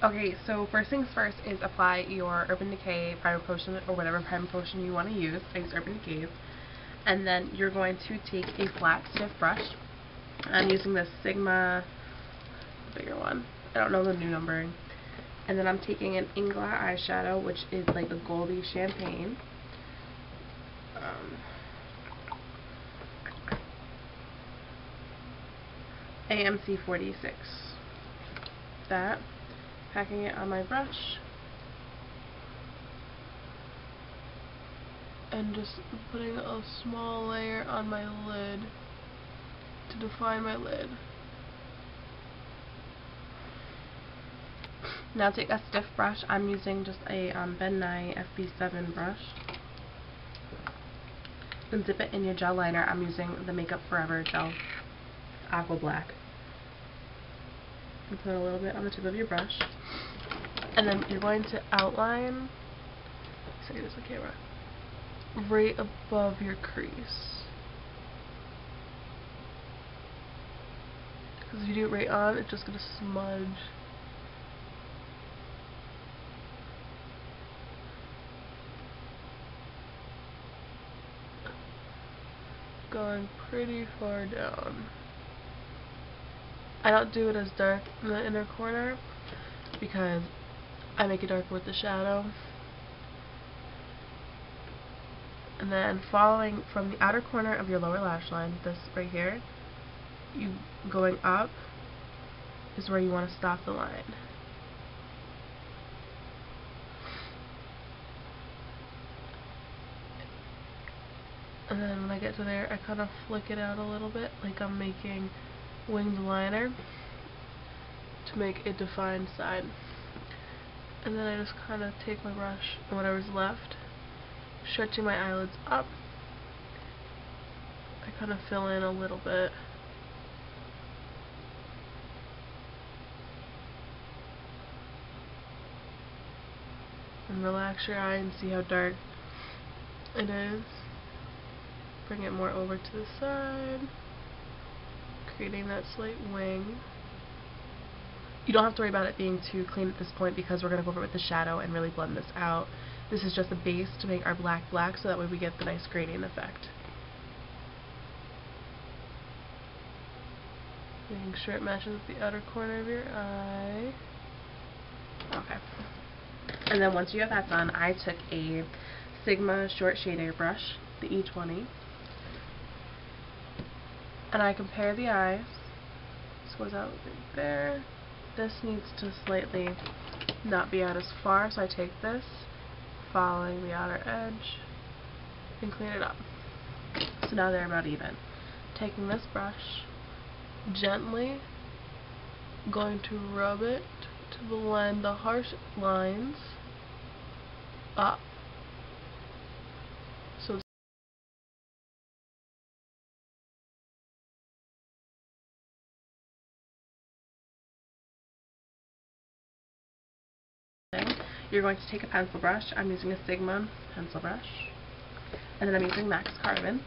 Okay, so first things first is apply your Urban Decay Primer Potion or whatever primer potion you want to use. I use Urban Decay's. And then you're going to take a flat, stiff brush. I'm using the Sigma, the bigger one. I don't know the new numbering. And then I'm taking an Ingla eyeshadow, which is like the goldy champagne. AMC 46. That. Packing it on my brush. And just putting a small layer on my lid to define my lid. Now take a stiff brush. I'm using just a Ben Nye FB7 brush. And dip it in your gel liner. I'm using the Makeup Forever Gel Aqua Black. And put a little bit on the tip of your brush. And then you're going to outline, so here's the camera, right above your crease. Because if you do it right on, it's just going to smudge. Going pretty far down. I don't do it as dark in the inner corner because I make it darker with the shadow. And then following from the outer corner of your lower lash line, this right here, you going up is where you want to stop the line. And then when I get to there, I kind of flick it out a little bit, like I'm making winged liner to make a defined side. And then I just kind of take my brush and whatever's left, stretching my eyelids up. I kind of fill in a little bit. And relax your eye and see how dark it is. Bring it more over to the side, creating that slight wing. You don't have to worry about it being too clean at this point because we're going to go over it with the shadow and really blend this out. This is just a base to make our black black so that way we get the nice gradient effect. Making sure it matches with the outer corner of your eye. Okay. And then once you have that done, I took a Sigma short shader brush, the E20. And I compare the eyes. This goes out right there. This needs to slightly not be out as far, so I take this, following the outer edge, and clean it up. So now they're about even. Taking this brush, gently going to rub it to blend the harsh lines up. So you're going to take a pencil brush. I'm using a Sigma pencil brush. And then I'm using Max Carbon,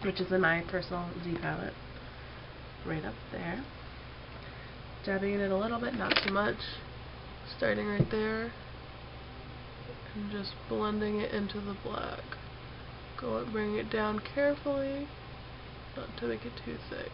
which is in my personal Z palette. Right up there. Dabbing it a little bit, not too much. Starting right there. And just blending it into the black. Bring it down carefully, not to make it too thick.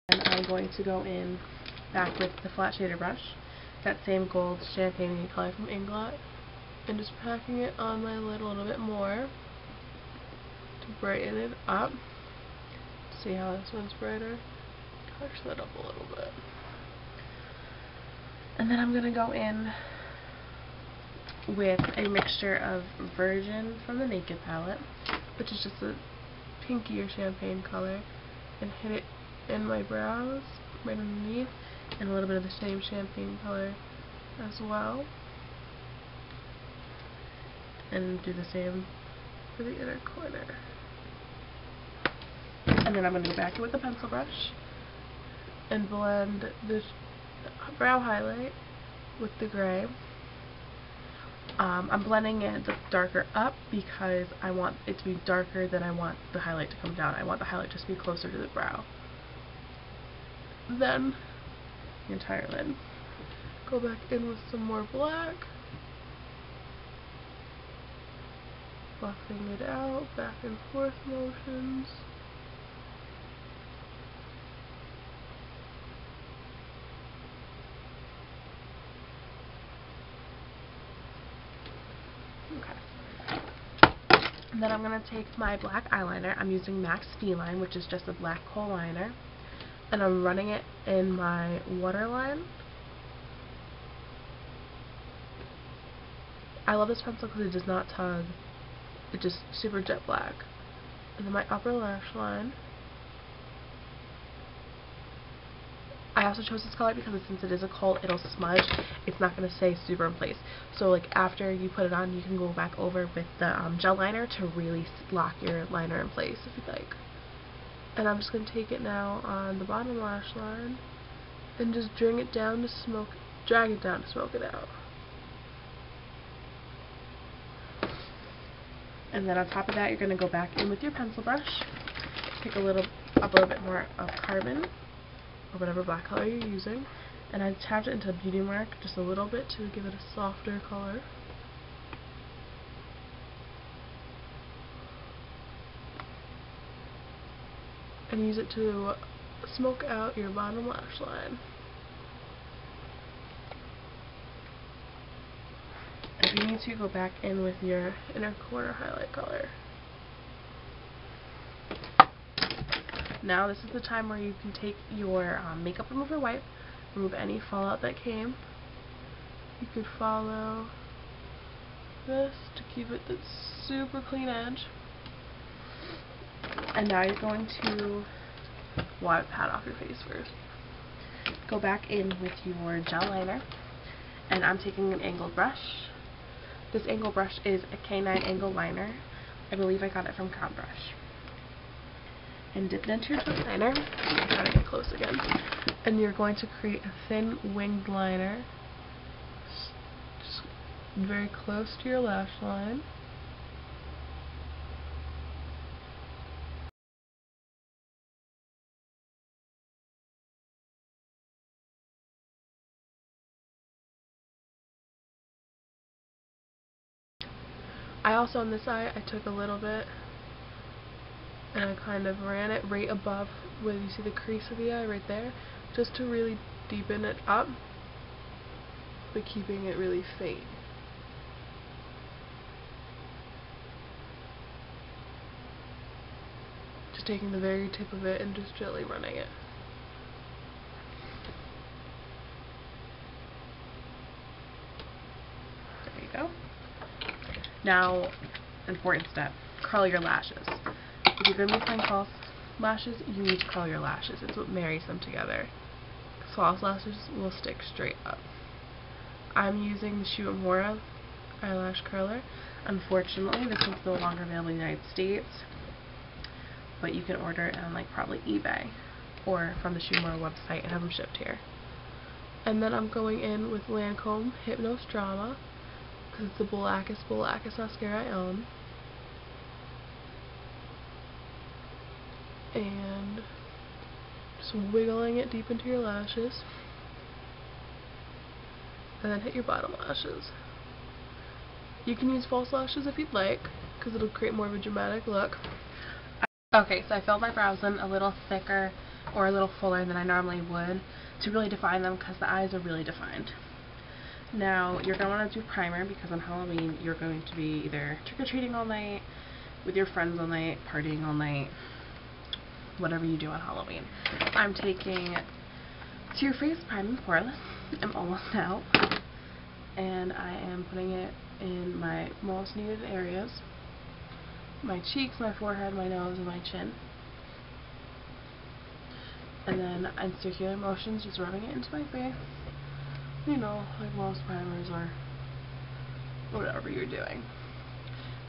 And I'm going to go in back with the flat shader brush, that same gold champagne color from Inglot, and just packing it on my lid a little bit more to brighten it up. See how this one's brighter? Touch that up a little bit. And then I'm going to go in with a mixture of Virgin from the Naked palette, which is just a pinkier champagne color, and hit it in my brows, right underneath, and a little bit of the same champagne color as well. And do the same for the inner corner. And then I'm going to go back in with the pencil brush and blend the brow highlight with the gray. I'm blending it darker up because I want it to be darker than I want the highlight to come down. I want the highlight just to be closer to the brow. Then the entire lid. Go back in with some more black. Buffing it out, back and forth motions. And then I'm going to take my black eyeliner. I'm using MAC's Feline, which is just a black kohl liner. And I'm running it in my waterline. I love this pencil because it does not tug. It's just super jet black. And then my upper lash line. I also chose this color because since it is a kohl, it'll smudge. It's not going to stay super in place. So like after you put it on, you can go back over with the gel liner to really lock your liner in place if you'd like. And I'm just going to take it now on the bottom lash line and just drag it down to smoke it out. And then on top of that, you're going to go back in with your pencil brush, take a little bit more of carbon, or whatever black color you're using, and I tapped it into a beauty mark just a little bit to give it a softer color. And use it to smoke out your bottom lash line. If you need to, go back in with your inner corner highlight color. Now this is the time where you can take your makeup remover wipe, remove any fallout that came. You could follow this to keep it that super clean edge. And now you're going to pat off your face first. Go back in with your gel liner, and I'm taking an angled brush. This angled brush is a K9 angle liner. I believe I got it from Crown Brush. And dip it into your twin liner. I'm trying to get close again. And you're going to create a thin winged liner, just very close to your lash line. I also on this eye, I took a little bit and I kind of ran it right above where you see the crease of the eye right there, just to really deepen it up, but keeping it really faint. Just taking the very tip of it and just gently running it. There you go. Now, important step, curl your lashes. If you're going to be applying false lashes, you need to curl your lashes. It's what marries them together. False lashes will stick straight up. I'm using the Shu Uemura eyelash curler. Unfortunately, this one's no longer available in the United States, but you can order it on like probably eBay or from the Shu Uemura website and have them shipped here. And then I'm going in with Lancome Hypnose Drama because it's the blackest mascara I own. And just wiggling it deep into your lashes, and then hit your bottom lashes. You can use false lashes if you'd like, because it'll create more of a dramatic look. Okay, so I filled my brows in a little thicker or a little fuller than I normally would to really define them, because the eyes are really defined. Now you're going to want to do primer, because on Halloween you're going to be either trick-or-treating all night, with your friends all night, partying all night, whatever you do on Halloween. I'm taking To Your Face Prime and Poreless. I'm almost out. And I am putting it in my most needed areas. My cheeks, my forehead, my nose, and my chin. And then in circular motions, just rubbing it into my face. You know, like most primers or whatever you're doing.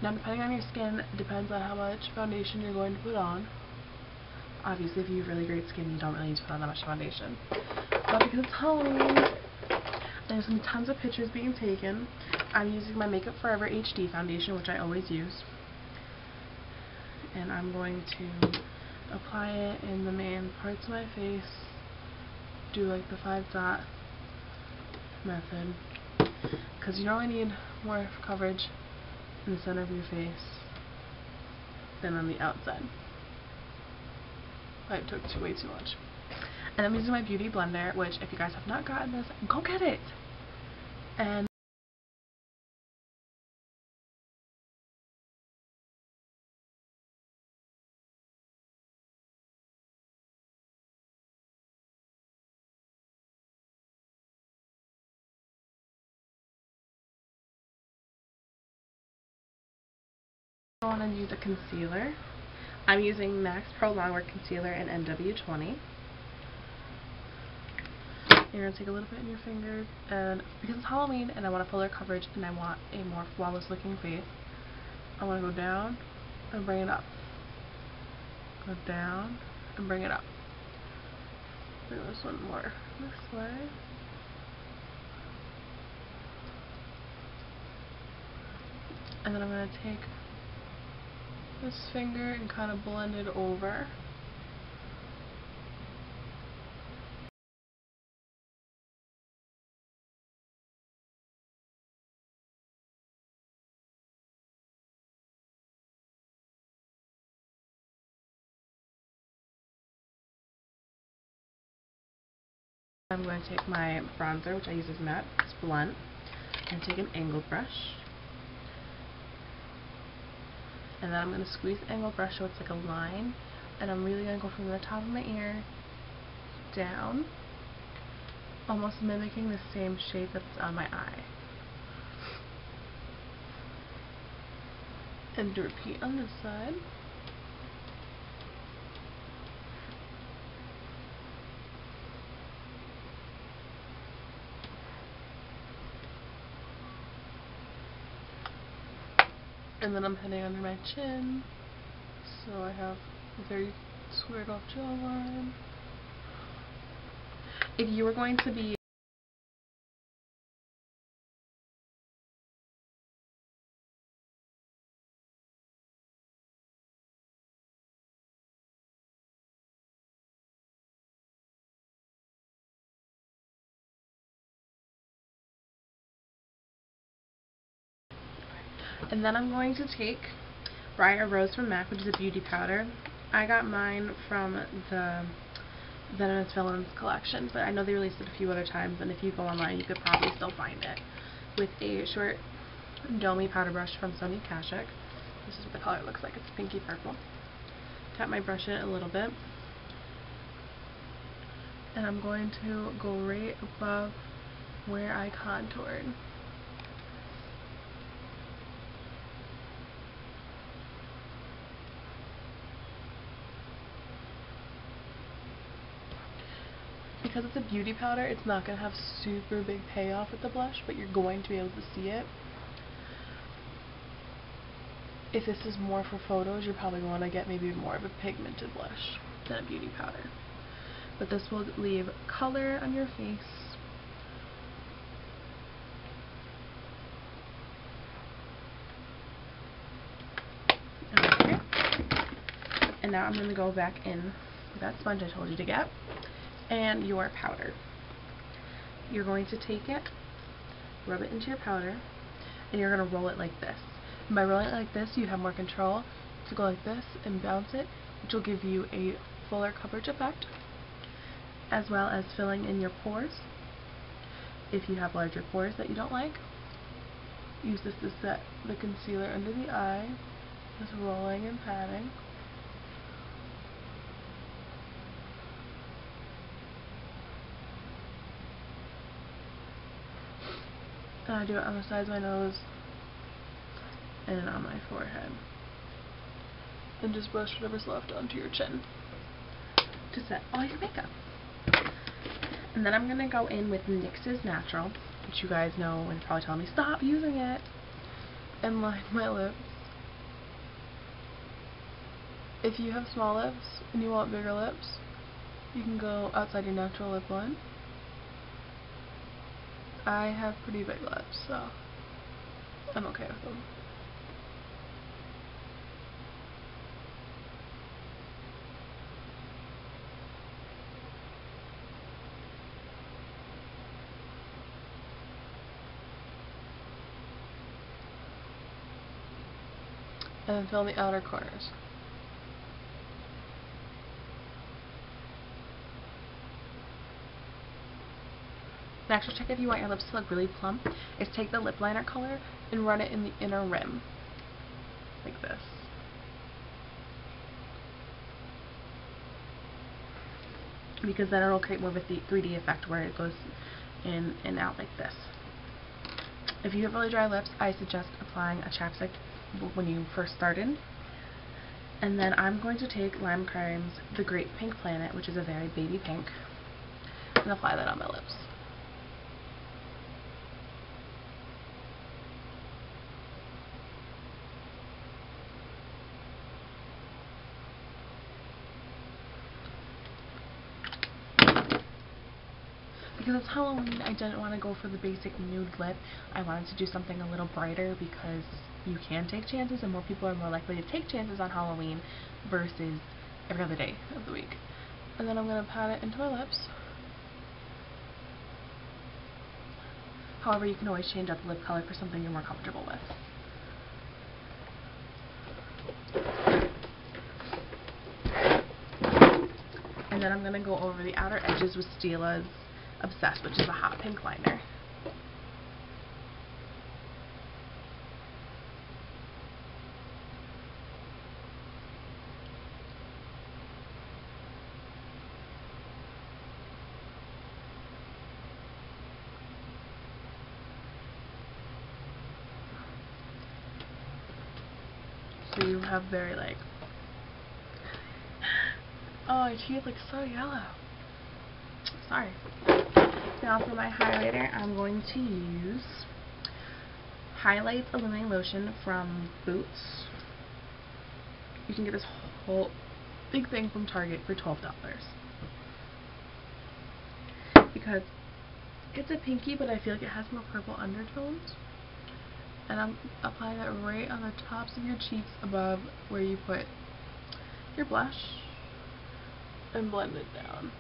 Now depending on your skin, depends on how much foundation you're going to put on. Obviously, if you have really great skin, you don't really need to put on that much foundation. But because it's Halloween, there's going to be tons of pictures being taken. I'm using my Makeup Forever HD foundation, which I always use. And I'm going to apply it in the main parts of my face. Do like the 5-dot method. Because you normally need more coverage in the center of your face than on the outside. I took way too much. And I'm using my Beauty Blender, which if you guys have not gotten this, go get it! And I want to use a concealer. I'm using MAC Pro Longwear Concealer in NW20. You're going to take a little bit in your fingers, and because it's Halloween and I want a fuller coverage and I want a more flawless looking face, I want to go down and bring it up. Go down and bring it up. Bring this one more this way. And then I'm going to take this finger and kind of blend it over. I'm going to take my bronzer, which I use as matte, it's blunt, and take an angled brush. And then I'm going to squeeze the angled brush so it's like a line. And I'm really going to go from the top of my ear down, almost mimicking the same shape that's on my eye. And to repeat on this side. And then I'm heading under my chin, so I have a very squared off jawline. If you were going to be and then I'm going to take Briar Rose from MAC, which is a beauty powder. I got mine from the Venomous Villains collection, but I know they released it a few other times, and if you go online you could probably still find it. With a short domey powder brush from Sony Kashuk. This is what the color looks like, it's pinky purple. Tap my brush in it a little bit. And I'm going to go right above where I contoured. Because it's a beauty powder, it's not going to have super big payoff with the blush, but you're going to be able to see it. If this is more for photos, you're probably going to get maybe more of a pigmented blush than a beauty powder. But this will leave color on your face. Okay. And now I'm going to go back in with that sponge I told you to get, and your powder. You're going to take it, rub it into your powder, and you're going to roll it like this. And by rolling it like this, you have more control to go like this and bounce it, which will give you a fuller coverage effect, as well as filling in your pores. If you have larger pores that you don't like, use this to set the concealer under the eye, just rolling and patting. And I do it on the sides of my nose and on my forehead. And just brush whatever's left onto your chin to set all your makeup. And then I'm going to go in with NYX's Natural, which you guys know and probably telling me, stop using it, and line my lips. If you have small lips and you want bigger lips, you can go outside your natural lip line. I have pretty big lips, so I'm okay with them. And then fill in the outer corners. An extra trick if you want your lips to look really plump is take the lip liner color and run it in the inner rim, like this. Because then it'll create more of a 3D effect where it goes in and out like this. If you have really dry lips, I suggest applying a chapstick when you first started. And then I'm going to take Lime Crime's The Great Pink Planet, which is a very baby pink, and apply that on my lips. Because it's Halloween, I didn't want to go for the basic nude lip. I wanted to do something a little brighter because you can take chances and more people are more likely to take chances on Halloween versus every other day of the week. And then I'm going to pat it into my lips. However, you can always change up the lip color for something you're more comfortable with. And then I'm going to go over the outer edges with Stila's Obsessed, which is a hot pink liner. So you have very like, oh, your teeth look so yellow. Sorry. Now for my highlighter, I'm going to use Highlights Illuminating Lotion from Boots. You can get this whole big thing from Target for $12. Because it's a pinky, but I feel like it has more purple undertones. And I'm applying that right on the tops of your cheeks above where you put your blush and blend it down.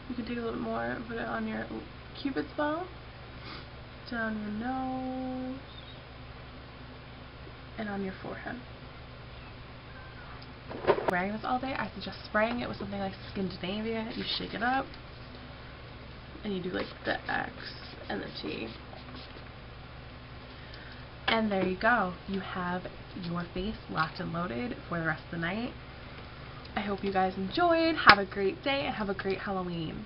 You can take a little bit more and put it on your Cupid's bow, down your nose, and on your forehead. Wearing this all day, I suggest spraying it with something like Scandinavia. You shake it up, and you do like the X and the T. And there you go. You have your face locked and loaded for the rest of the night. I hope you guys enjoyed. Have a great day and have a great Halloween.